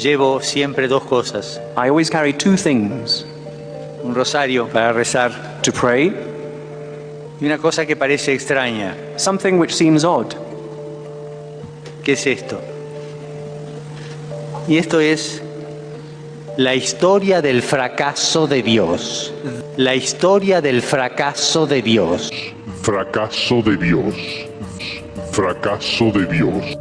Llevo siempre dos cosas: I always carry two things: un rosario para rezar to pray, y una cosa que parece extraña. something which seems odd. ¿Qué es esto? Y esto es la historia del fracaso de Dios. La historia del fracaso de Dios. Fracaso de Dios. Fracaso de Dios.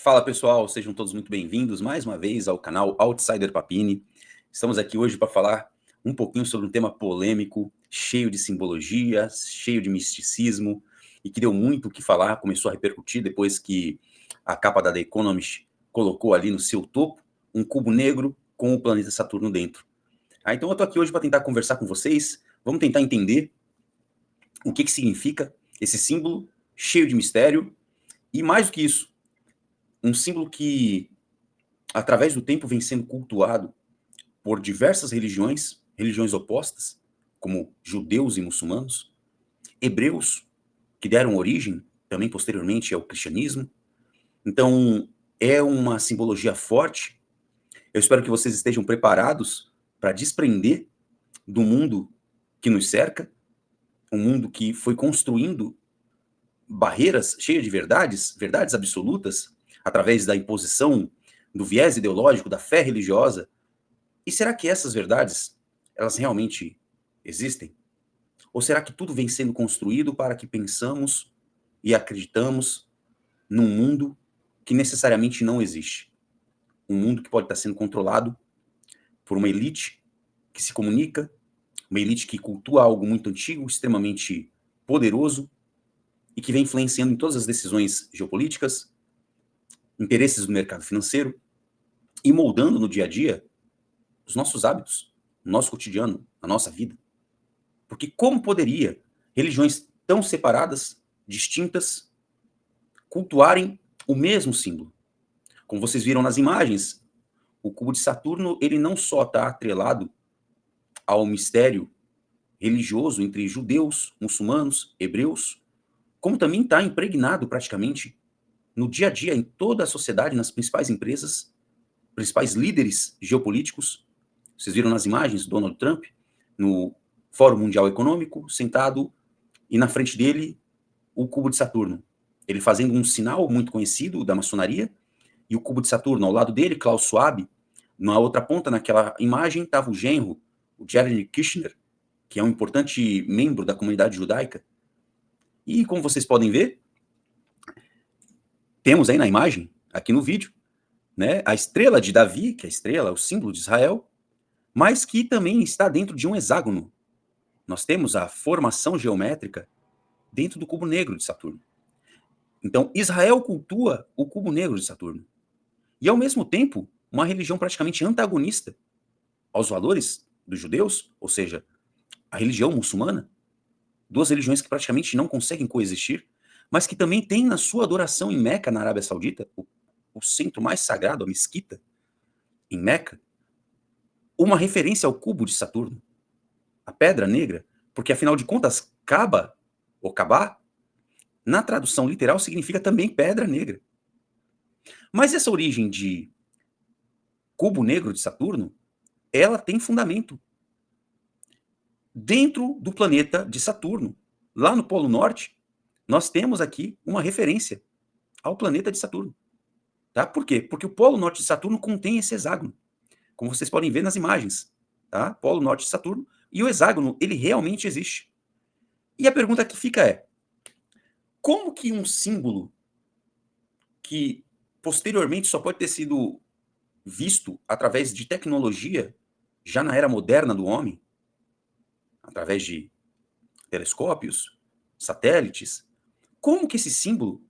Fala pessoal, sejam todos muito bem-vindos mais uma vez ao canal Outsider Papini. Estamos aqui hoje para falar um pouquinho sobre um tema polêmico, cheio de simbologias, cheio de misticismo e que deu muito o que falar, começou a repercutir depois que a capa da The Economist colocou ali no seu topo um cubo negro com o planeta Saturno dentro. Então eu estou aqui hoje para tentar conversar com vocês, vamos tentar entender o que significa esse símbolo cheio de mistério e mais do que isso, um símbolo que, através do tempo, vem sendo cultuado por diversas religiões opostas, como judeus e muçulmanos, hebreus, que deram origem, também posteriormente, ao cristianismo. Então, é uma simbologia forte. Eu espero que vocês estejam preparados para desprender do mundo que nos cerca, um mundo que foi construindo barreiras cheias de verdades absolutas, através da imposição do viés ideológico, da fé religiosa. E será que essas verdades, elas realmente existem? Ou será que tudo vem sendo construído para que pensamos e acreditamos num mundo que necessariamente não existe? Um mundo que pode estar sendo controlado por uma elite que se comunica, uma elite que cultua algo muito antigo, extremamente poderoso, e que vem influenciando em todas as decisões geopolíticas, interesses do mercado financeiro, e moldando no dia a dia os nossos hábitos, o nosso cotidiano, a nossa vida. Porque como poderia religiões tão separadas, distintas, cultuarem o mesmo símbolo? Como vocês viram nas imagens, o cubo de Saturno, ele não só está atrelado ao mistério religioso entre judeus, muçulmanos, hebreus, como também está impregnado praticamente no dia a dia, em toda a sociedade, nas principais empresas, principais líderes geopolíticos. Vocês viram nas imagens Donald Trump no Fórum Mundial Econômico, sentado, e na frente dele o cubo de Saturno. Ele fazendo um sinal muito conhecido da maçonaria, e o cubo de Saturno ao lado dele, Klaus Schwab. Na outra ponta, naquela imagem, estava o genro, o Jared Kushner, que é um importante membro da comunidade judaica. E como vocês podem ver, temos aí na imagem, aqui no vídeo, né, a estrela de Davi, que é a estrela, o símbolo de Israel, mas que também está dentro de um hexágono. Nós temos a formação geométrica dentro do cubo negro de Saturno. Então, Israel cultua o cubo negro de Saturno. E, ao mesmo tempo, uma religião praticamente antagonista aos valores dos judeus, ou seja, a religião muçulmana, duas religiões que praticamente não conseguem coexistir, mas que também tem na sua adoração em Meca, na Arábia Saudita, o centro mais sagrado, a mesquita, em Meca, uma referência ao cubo de Saturno, a pedra negra, porque afinal de contas, Kaaba, ou Kabá, na tradução literal significa também pedra negra. Mas essa origem de cubo negro de Saturno, ela tem fundamento dentro do planeta de Saturno. Lá no Polo Norte, nós temos aqui uma referência ao planeta de Saturno. Tá? Por quê? Porque o Polo Norte de Saturno contém esse hexágono, como vocês podem ver nas imagens. Tá? Polo Norte de Saturno, e o hexágono, ele realmente existe. E a pergunta que fica é, como que um símbolo que posteriormente só pode ter sido visto através de tecnologia, já na era moderna do homem, através de telescópios, satélites, como que esse símbolo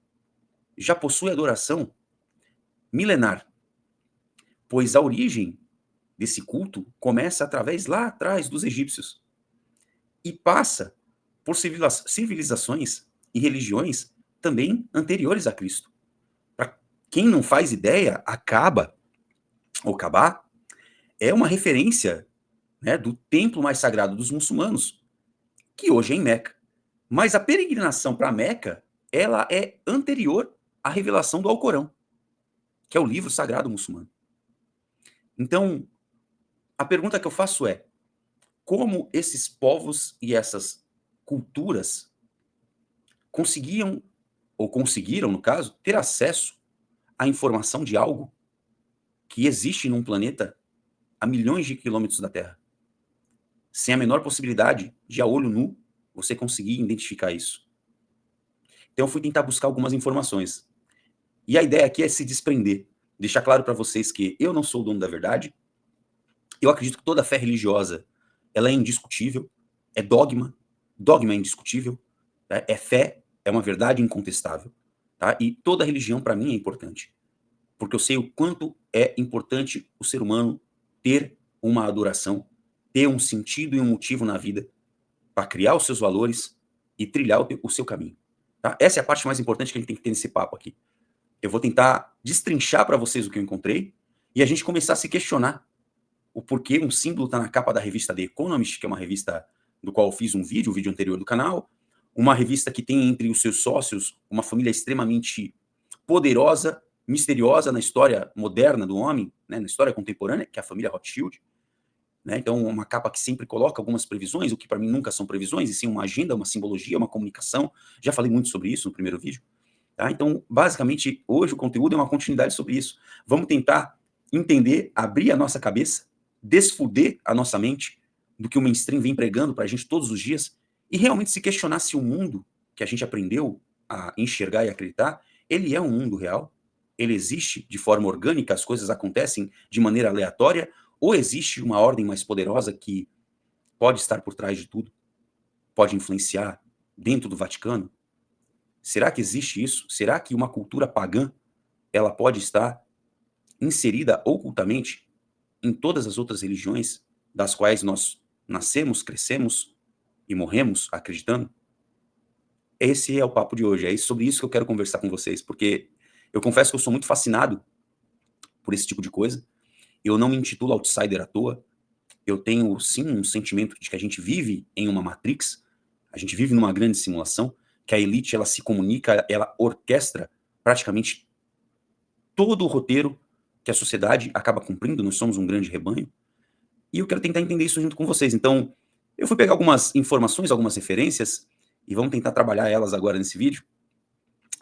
já possui adoração milenar? Pois a origem desse culto começa através lá atrás dos egípcios e passa por civilizações e religiões também anteriores a Cristo. Para quem não faz ideia, Acaba, ou Cabá, é uma referência, né, do templo mais sagrado dos muçulmanos, que hoje é em Meca. Mas a peregrinação para Meca, ela é anterior à revelação do Alcorão, que é o livro sagrado muçulmano. Então, a pergunta que eu faço é: como esses povos e essas culturas conseguiam, ou conseguiram, no caso, ter acesso à informação de algo que existe num planeta a milhões de quilômetros da Terra, sem a menor possibilidade de, a olho nu, você conseguir identificar isso? Então, eu fui tentar buscar algumas informações. E a ideia aqui é se desprender, deixar claro para vocês que eu não sou o dono da verdade. Eu acredito que toda fé religiosa, ela é indiscutível, é dogma, dogma é indiscutível, tá? É fé, é uma verdade incontestável, tá? E toda religião para mim é importante, porque eu sei o quanto é importante o ser humano ter uma adoração, ter um sentido e um motivo na vida para criar os seus valores e trilhar o seu caminho, tá? Essa é a parte mais importante que a gente tem que ter nesse papo aqui. Eu vou tentar destrinchar para vocês o que eu encontrei e a gente começar a se questionar o porquê um símbolo está na capa da revista The Economist, que é uma revista do qual eu fiz um vídeo anterior do canal, uma revista que tem entre os seus sócios uma família extremamente poderosa, misteriosa na história moderna do homem, né, na história contemporânea, que é a família Rothschild. Né? Então, uma capa que sempre coloca algumas previsões, o que para mim nunca são previsões, e sim uma agenda, uma simbologia, uma comunicação. Já falei muito sobre isso no primeiro vídeo. Tá? Então, basicamente, hoje o conteúdo é uma continuidade sobre isso. Vamos tentar entender, abrir a nossa cabeça, desfuder a nossa mente do que o mainstream vem pregando para a gente todos os dias e realmente se questionar se o mundo que a gente aprendeu a enxergar e acreditar, ele é um mundo real, ele existe de forma orgânica, as coisas acontecem de maneira aleatória, ou existe uma ordem mais poderosa que pode estar por trás de tudo, pode influenciar dentro do Vaticano? Será que existe isso? Será que uma cultura pagã ela pode estar inserida ocultamente em todas as outras religiões das quais nós nascemos, crescemos e morremos acreditando? Esse é o papo de hoje, é sobre isso que eu quero conversar com vocês, porque eu confesso que eu sou muito fascinado por esse tipo de coisa. Eu não me intitulo outsider à toa. Eu tenho, sim, um sentimento de que a gente vive em uma matrix, a gente vive numa grande simulação, que a elite, ela se comunica, ela orquestra praticamente todo o roteiro que a sociedade acaba cumprindo, nós somos um grande rebanho, e eu quero tentar entender isso junto com vocês. Então, eu fui pegar algumas informações, algumas referências, e vamos tentar trabalhar elas agora nesse vídeo.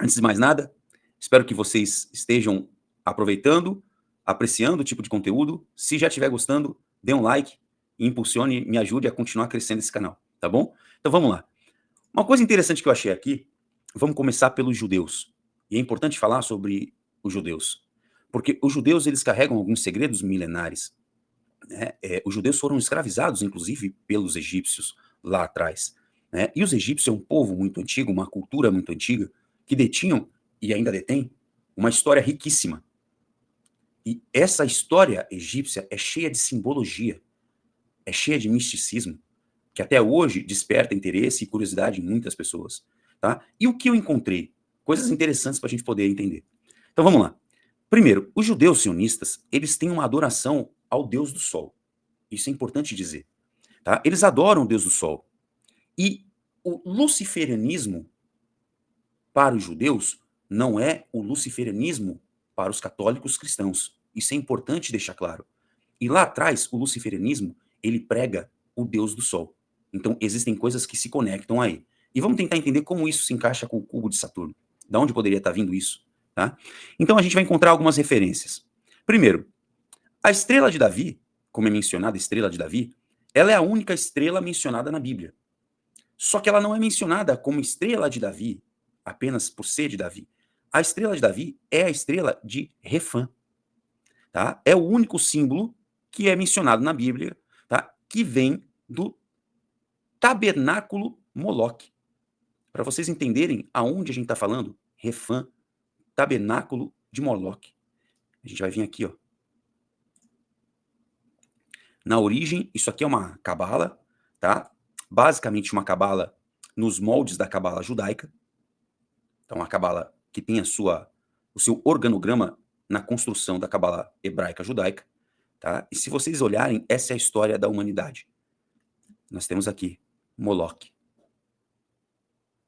Antes de mais nada, espero que vocês estejam aproveitando, apreciando o tipo de conteúdo. Se já estiver gostando, dê um like e impulsione, me ajude a continuar crescendo esse canal, tá bom? Então vamos lá. Uma coisa interessante que eu achei aqui, vamos começar pelos judeus. E é importante falar sobre os judeus, porque os judeus, eles carregam alguns segredos milenares. Né? Os judeus foram escravizados, inclusive, pelos egípcios lá atrás. Né? E os egípcios é um povo muito antigo, uma cultura muito antiga, que detinham, e ainda detém, uma história riquíssima. E essa história egípcia é cheia de simbologia, é cheia de misticismo, que até hoje desperta interesse e curiosidade em muitas pessoas. Tá? E o que eu encontrei? Coisas interessantes para a gente poder entender. Então vamos lá. Primeiro, os judeus sionistas, eles têm uma adoração ao Deus do Sol. Isso é importante dizer. Tá? Eles adoram o Deus do Sol. E o luciferianismo para os judeus não é o luciferianismo para os católicos cristãos. Isso é importante deixar claro. E lá atrás, o luciferianismo, ele prega o Deus do Sol. Então, existem coisas que se conectam aí. E vamos tentar entender como isso se encaixa com o cubo de Saturno. Da onde poderia estar vindo isso? Tá? Então, a gente vai encontrar algumas referências. Primeiro, a estrela de Davi, como é mencionada, a estrela de Davi, ela é a única estrela mencionada na Bíblia. Só que ela não é mencionada como estrela de Davi, apenas por ser de Davi. A estrela de Davi é a estrela de Refã. Tá? É o único símbolo que é mencionado na Bíblia, tá? Que vem do tabernáculo Moloque. Para vocês entenderem aonde a gente está falando, Refã, tabernáculo de Moloque. A gente vai vir aqui, ó. Na origem, isso aqui é uma cabala, tá? Basicamente uma cabala nos moldes da cabala judaica. Então, a cabala que tem o seu organograma na construção da cabala hebraica judaica, tá? E se vocês olharem, essa é a história da humanidade. Nós temos aqui Moloque.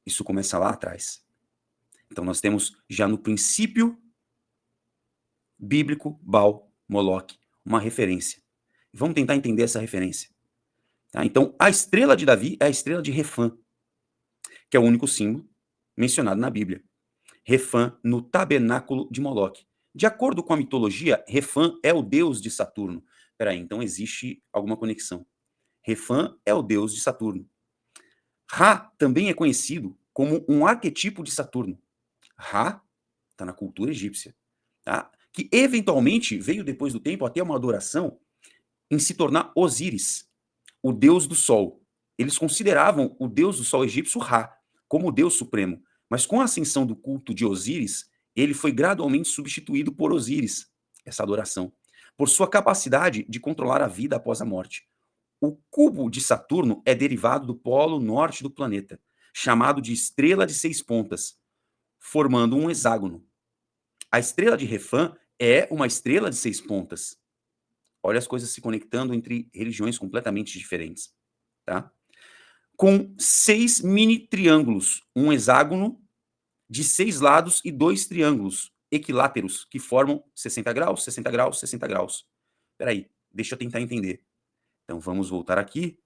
Isso começa lá atrás. Então, nós temos já no princípio bíblico, Baal, Moloque, uma referência. Vamos tentar entender essa referência. Tá? Então, a estrela de Davi é a estrela de Refã, que é o único símbolo mencionado na Bíblia. Refã no tabernáculo de Moloque. De acordo com a mitologia, Refã é o deus de Saturno. Peraí, então existe alguma conexão. Refã é o deus de Saturno. Ra também é conhecido como um arquetipo de Saturno. Ra está na cultura egípcia, tá? Que eventualmente veio depois do tempo até uma adoração em se tornar Osíris, o deus do sol. Eles consideravam o deus do sol egípcio Ra como o deus supremo, mas com a ascensão do culto de Osíris, ele foi gradualmente substituído por Osíris, essa adoração, por sua capacidade de controlar a vida após a morte. O cubo de Saturno é derivado do polo norte do planeta, chamado de estrela de 6 pontas, formando um hexágono. A estrela de Refã é uma estrela de 6 pontas. Olha as coisas se conectando entre religiões completamente diferentes, tá? Com 6 mini triângulos, um hexágono de 6 lados e 2 triângulos equiláteros que formam 60 graus, 60 graus, 60 graus. Peraí, deixa eu tentar entender. Então vamos voltar aqui,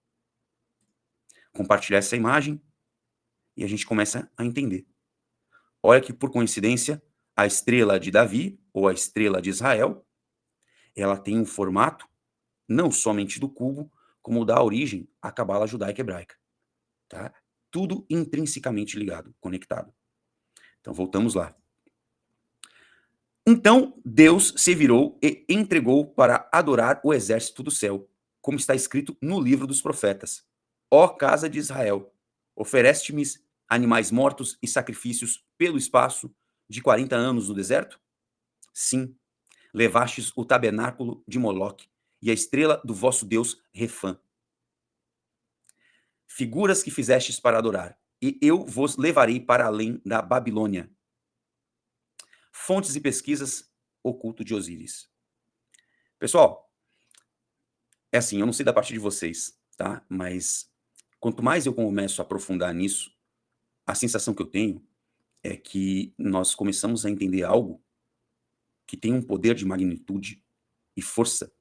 compartilhar essa imagem e a gente começa a entender. Olha que, por coincidência, a estrela de Davi, ou a estrela de Israel, ela tem um formato não somente do cubo, como dá origem à cabala judaica hebraica. Tá? Tudo intrinsecamente ligado, conectado. Então voltamos lá. Então Deus se virou e entregou para adorar o exército do céu, como está escrito no livro dos profetas. Ó casa de Israel, ofereste-me animais mortos e sacrifícios pelo espaço de 40 anos no deserto? Sim, levastes o tabernáculo de Moloque e a estrela do vosso Deus Refã. Figuras que fizestes para adorar, e eu vos levarei para além da Babilônia. Fontes e pesquisas, o culto de Osíris. Pessoal, é assim, eu não sei da parte de vocês, tá? Mas quanto mais eu começo a aprofundar nisso, a sensação que eu tenho é que nós começamos a entender algo que tem um poder de magnitude e força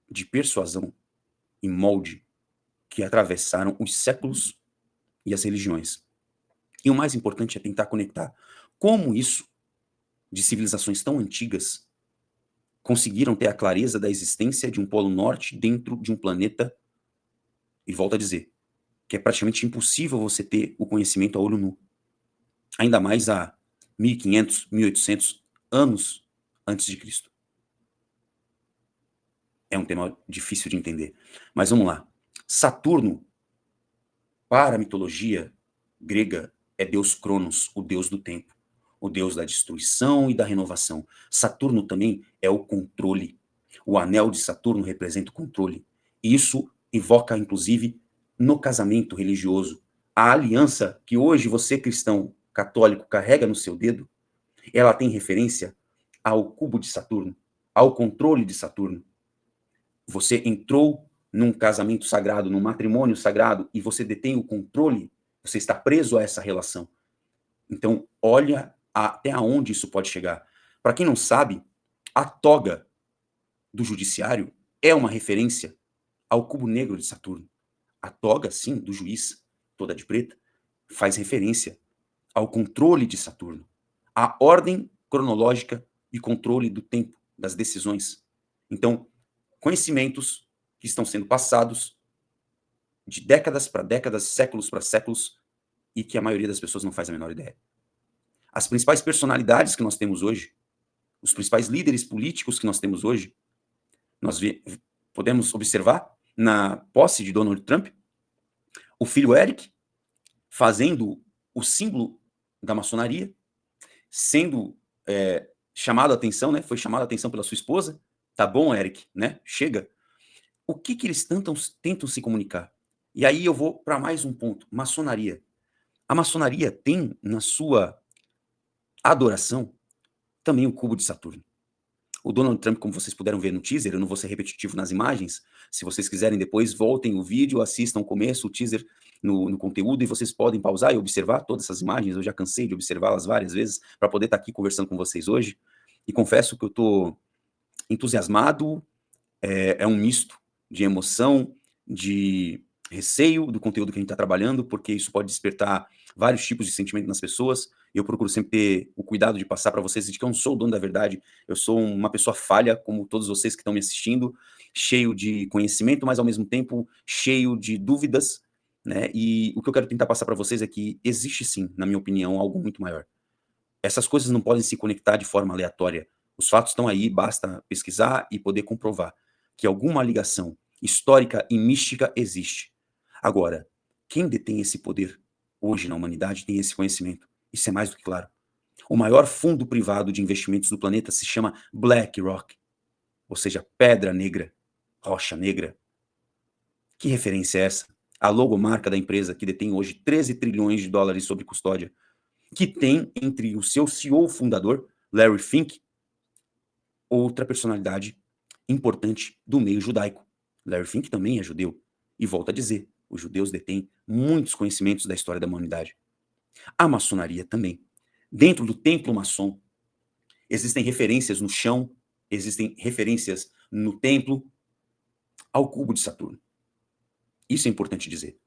de persuasão e molde que atravessaram os séculos e as religiões. E o mais importante é tentar conectar como isso, de civilizações tão antigas, conseguiram ter a clareza da existência de um polo norte dentro de um planeta, e volto a dizer, que é praticamente impossível você ter o conhecimento a olho nu. Ainda mais há 1500, 1800 anos antes de Cristo. É um tema difícil de entender. Mas vamos lá. Saturno, para a mitologia grega, é Deus Cronos, o deus do tempo, o deus da destruição e da renovação. Saturno também é o controle. O anel de Saturno representa o controle. E isso evoca, inclusive, no casamento religioso. A aliança que hoje você, cristão católico, carrega no seu dedo, ela tem referência ao cubo de Saturno, ao controle de Saturno. Você entrou num casamento sagrado, num matrimônio sagrado, e você detém o controle, você está preso a essa relação. Então, olha até onde isso pode chegar. Para quem não sabe, a toga do judiciário é uma referência ao cubo negro de Saturno. A toga, sim, do juiz, toda de preta, faz referência ao controle de Saturno, à ordem cronológica e controle do tempo, das decisões. Então, conhecimentos que estão sendo passados de décadas para décadas, séculos para séculos, e que a maioria das pessoas não faz a menor ideia. As principais personalidades que nós temos hoje, os principais líderes políticos que nós temos hoje, nós podemos observar na posse de Donald Trump, o filho Eric fazendo o símbolo da maçonaria, sendo chamado a atenção, né? Foi chamado a atenção pela sua esposa. Tá bom, Eric, né? Chega. O que eles tentam se comunicar? E aí eu vou para mais um ponto. Maçonaria. A maçonaria tem na sua adoração também o cubo de Saturno. O Donald Trump, como vocês puderam ver no teaser, eu não vou ser repetitivo nas imagens, se vocês quiserem depois, voltem o vídeo, assistam o começo, o teaser no conteúdo, e vocês podem pausar e observar todas essas imagens, eu já cansei de observá-las várias vezes, para poder estar aqui conversando com vocês hoje, e confesso que eu estou entusiasmado, é um misto de emoção, de receio do conteúdo que a gente está trabalhando, porque isso pode despertar vários tipos de sentimento nas pessoas, e eu procuro sempre ter o cuidado de passar para vocês de que eu não sou o dono da verdade, eu sou uma pessoa falha, como todos vocês que estão me assistindo, cheio de conhecimento, mas ao mesmo tempo cheio de dúvidas, né? E o que eu quero tentar passar para vocês é que existe sim, na minha opinião, algo muito maior. Essas coisas não podem se conectar de forma aleatória. Os fatos estão aí, basta pesquisar e poder comprovar que alguma ligação histórica e mística existe. Agora, quem detém esse poder hoje na humanidade tem esse conhecimento. Isso é mais do que claro. O maior fundo privado de investimentos do planeta se chama BlackRock, ou seja, pedra negra, rocha negra. Que referência é essa? A logomarca da empresa que detém hoje 13 trilhões de dólares sob custódia, que tem entre o seu CEO fundador, Larry Fink, outra personalidade importante do meio judaico. Larry Fink também é judeu. E volto a dizer, os judeus detêm muitos conhecimentos da história da humanidade. A maçonaria também. Dentro do templo maçom, existem referências no chão, existem referências no templo ao cubo de Saturno. Isso é importante dizer.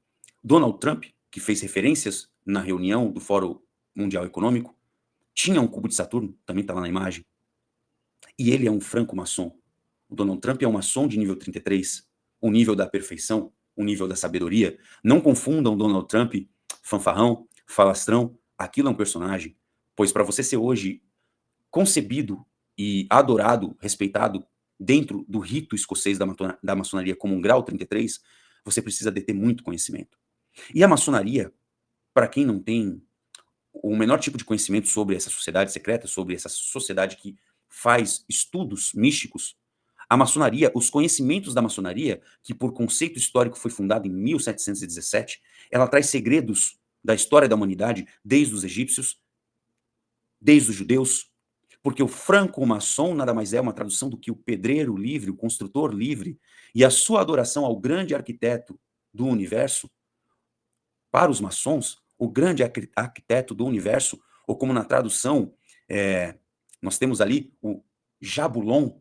Donald Trump, que fez referências na reunião do Fórum Mundial Econômico, tinha um cubo de Saturno, também está lá na imagem. E ele é um franco-maçom. O Donald Trump é um maçom de nível 33, o nível da perfeição, o nível da sabedoria. Não confundam Donald Trump, fanfarrão, falastrão, aquilo é um personagem. Pois para você ser hoje concebido e adorado, respeitado dentro do rito escocês da maçonaria como um grau 33, você precisa de ter muito conhecimento. E a maçonaria, para quem não tem o menor tipo de conhecimento sobre essa sociedade secreta, sobre essa sociedade que faz estudos místicos, a maçonaria, os conhecimentos da maçonaria, que por conceito histórico foi fundada em 1717, ela traz segredos da história da humanidade, desde os egípcios, desde os judeus, porque o franco-maçom nada mais é uma tradução do que o pedreiro livre, o construtor livre, e a sua adoração ao grande arquiteto do universo, para os maçons, o grande arquiteto do universo, ou como na tradução, nós temos ali o Jabulon,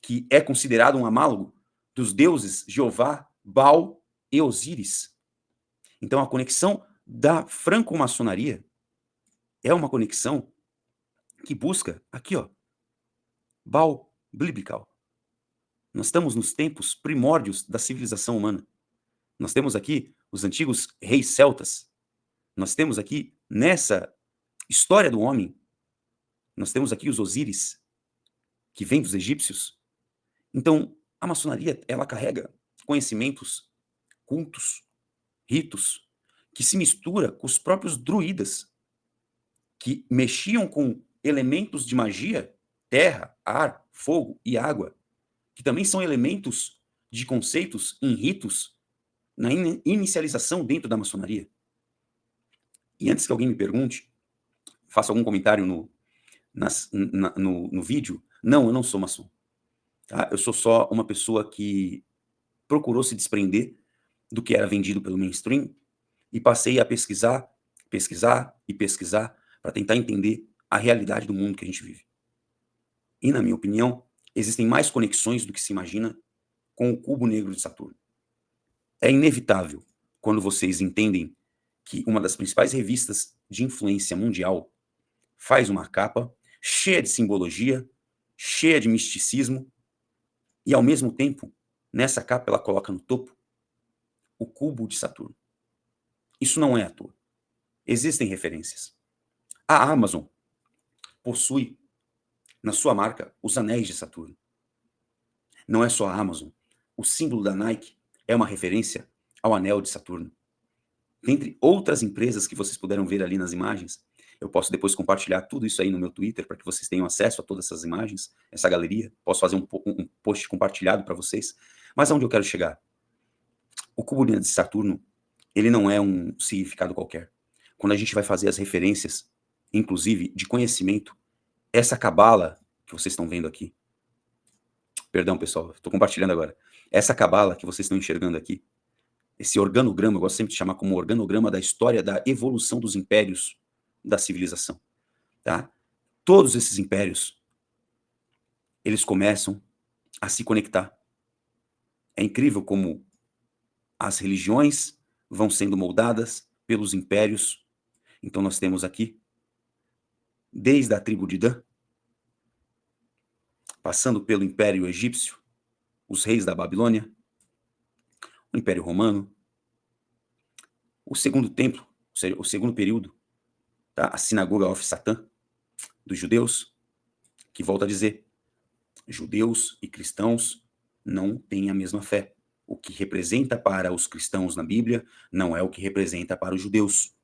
que é considerado um amálogo dos deuses Jeová, Baal e Osíris. Então a conexão da franco-maçonaria é uma conexão que busca aqui, ó, Baal biblical. Nós estamos nos tempos primórdios da civilização humana. Nós temos aqui os antigos reis celtas. Nós temos aqui, nessa história do homem, nós temos aqui os Osíris, que vêm dos egípcios. Então, a maçonaria, ela carrega conhecimentos, cultos, ritos, que se mistura com os próprios druidas, que mexiam com elementos de magia, terra, ar, fogo e água, que também são elementos de conceitos em ritos, na inicialização dentro da maçonaria. E antes que alguém me pergunte, faça algum comentário no vídeo, não, eu não sou maçom. Tá? Eu sou só uma pessoa que procurou se desprender do que era vendido pelo mainstream e passei a pesquisar para tentar entender a realidade do mundo que a gente vive. E, na minha opinião, existem mais conexões do que se imagina com o cubo negro de Saturno. É inevitável, quando vocês entendem que uma das principais revistas de influência mundial faz uma capa cheia de simbologia, cheia de misticismo, e, ao mesmo tempo, nessa capa ela coloca no topo o cubo de Saturno. Isso não é à toa. Existem referências. A Amazon possui, na sua marca, os anéis de Saturno. Não é só a Amazon. O símbolo da Nike é uma referência ao anel de Saturno. dentre outras empresas que vocês puderam ver ali nas imagens. Eu posso depois compartilhar tudo isso aí no meu Twitter para que vocês tenham acesso a todas essas imagens, essa galeria. Posso fazer um post compartilhado para vocês. Mas aonde eu quero chegar? O cubo de Saturno, ele não é um significado qualquer. Quando a gente vai fazer as referências, inclusive de conhecimento, essa cabala que vocês estão vendo aqui, perdão pessoal, estou compartilhando agora, essa cabala que vocês estão enxergando aqui, esse organograma, eu gosto sempre de chamar como organograma da história da evolução dos impérios da civilização, tá? Todos esses impérios, eles começam a se conectar. É incrível como as religiões vão sendo moldadas pelos impérios. Então nós temos aqui, desde a tribo de Dan, passando pelo Império Egípcio, os reis da Babilônia, o Império Romano, o Segundo Templo, ou seja, o segundo período, tá? A Sinagoga of Satã, dos judeus, que volta a dizer, judeus e cristãos não têm a mesma fé. O que representa para os cristãos na Bíblia não é o que representa para os judeus.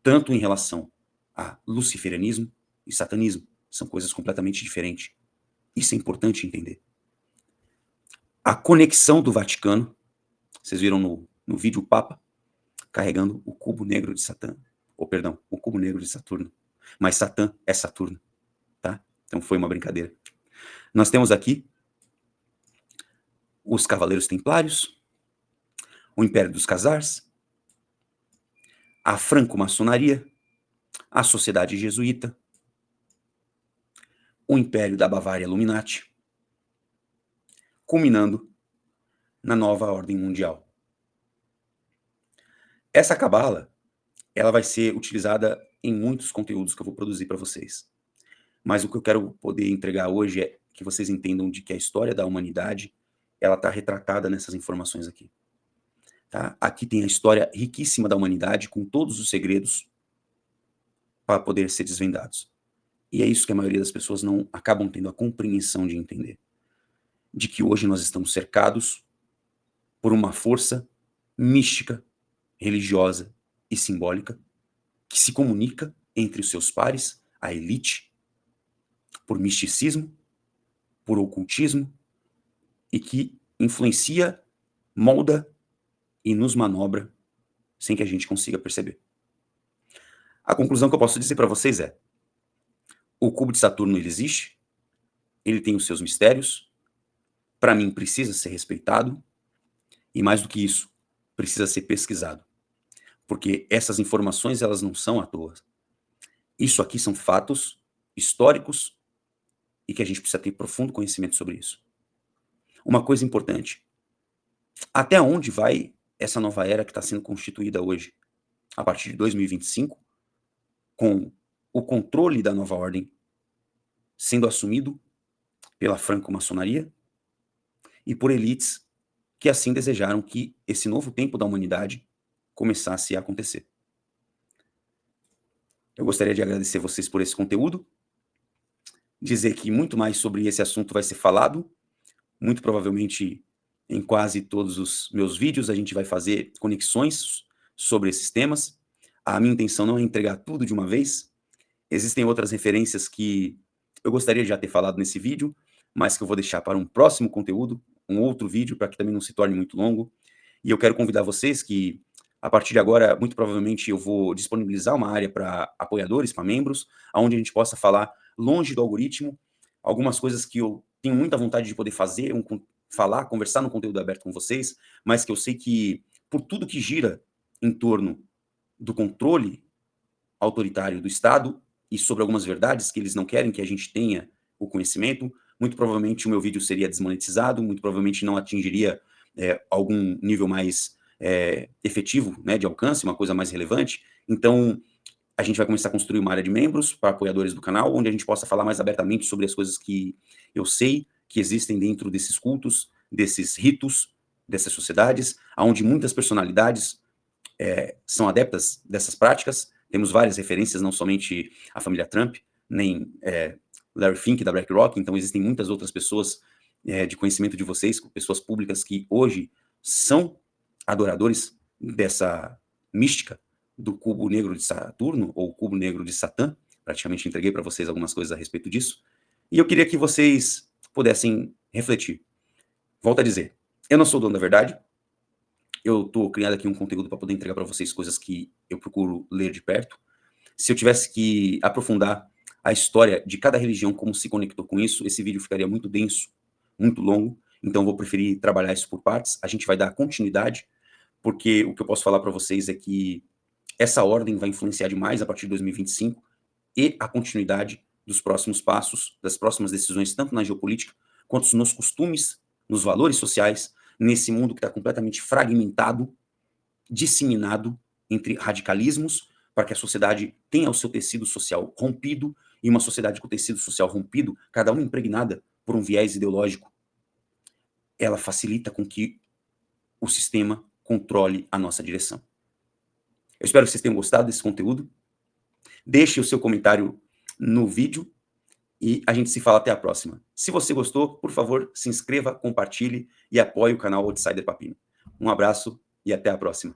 Tanto em relação a luciferianismo e satanismo. São coisas completamente diferentes. Isso é importante entender. A conexão do Vaticano, vocês viram no vídeo o Papa carregando o cubo negro de Satã, ou perdão, o cubo negro de Saturno. Mas Satã é Saturno, tá? Então foi uma brincadeira. Nós temos aqui os Cavaleiros Templários, o Império dos Khazars, a Franco-Maçonaria, a Sociedade Jesuíta, o Império da Bavária Illuminati, culminando na nova ordem mundial. Essa cabala, ela vai ser utilizada em muitos conteúdos que eu vou produzir para vocês. Mas o que eu quero poder entregar hoje é que vocês entendam de que a história da humanidade, ela está retratada nessas informações aqui. Tá? Aqui tem a história riquíssima da humanidade, com todos os segredos para poder ser desvendados. E é isso que a maioria das pessoas não acabam tendo a compreensão de entender. De que hoje nós estamos cercados por uma força mística, religiosa e simbólica, que se comunica entre os seus pares, a elite, por misticismo, por ocultismo, e que influencia, molda e nos manobra sem que a gente consiga perceber. A conclusão que eu posso dizer para vocês é: o cubo de Saturno ele existe, ele tem os seus mistérios, para mim precisa ser respeitado, e mais do que isso, precisa ser pesquisado. Porque essas informações elas não são à toa. Isso aqui são fatos históricos e que a gente precisa ter profundo conhecimento sobre isso. Uma coisa importante: até onde vai essa nova era que está sendo constituída hoje, a partir de 2025, com o controle da nova ordem sendo assumido pela franco-maçonaria e por elites que assim desejaram que esse novo tempo da humanidade começasse a acontecer. Eu gostaria de agradecer vocês por esse conteúdo, dizer que muito mais sobre esse assunto vai ser falado, muito provavelmente em quase todos os meus vídeos a gente vai fazer conexões sobre esses temas. A minha intenção não é entregar tudo de uma vez, existem outras referências que eu gostaria de já ter falado nesse vídeo, mas que eu vou deixar para um próximo conteúdo, um outro vídeo, para que também não se torne muito longo. E eu quero convidar vocês que, a partir de agora, muito provavelmente eu vou disponibilizar uma área para apoiadores, para membros, onde a gente possa falar longe do algoritmo, algumas coisas que eu tenho muita vontade de poder fazer, falar, conversar no conteúdo aberto com vocês, mas que eu sei que, por tudo que gira em torno do controle autoritário do Estado e sobre algumas verdades que eles não querem que a gente tenha o conhecimento, muito provavelmente o meu vídeo seria desmonetizado, muito provavelmente não atingiria algum nível mais efetivo, né, de alcance, uma coisa mais relevante. Então, a gente vai começar a construir uma área de membros para apoiadores do canal, onde a gente possa falar mais abertamente sobre as coisas que eu sei que existem dentro desses cultos, desses ritos, dessas sociedades, onde muitas personalidades são adeptas dessas práticas. Temos várias referências, não somente a família Trump, nem Larry Fink da BlackRock, então existem muitas outras pessoas de conhecimento de vocês, pessoas públicas que hoje são adoradores mística do cubo negro de Saturno, ou cubo negro de Satã. Praticamente entreguei para vocês algumas coisas a respeito disso. E eu queria que vocês pudessem refletir. Volto a dizer, eu não sou dono da verdade. Eu estou criando aqui um conteúdo para poder entregar para vocês coisas que eu procuro ler de perto. Se eu tivesse que aprofundar a história de cada religião, como se conectou com isso, esse vídeo ficaria muito denso, muito longo. Então, vou preferir trabalhar isso por partes. A gente vai dar continuidade, porque o que eu posso falar para vocês é que essa ordem vai influenciar demais a partir de 2025 e a continuidade dos próximos passos, das próximas decisões, tanto na geopolítica, quanto nos costumes, nos valores sociais, nesse mundo que está completamente fragmentado, disseminado entre radicalismos, para que a sociedade tenha o seu tecido social rompido, e uma sociedade com o tecido social rompido, cada uma impregnada por um viés ideológico, ela facilita com que o sistema controle a nossa direção. Eu espero que vocês tenham gostado desse conteúdo. Deixe o seu comentário no vídeo e a gente se fala até a próxima. Se você gostou, por favor, se inscreva, compartilhe e apoie o canal Outsider Papini. Um abraço e até a próxima.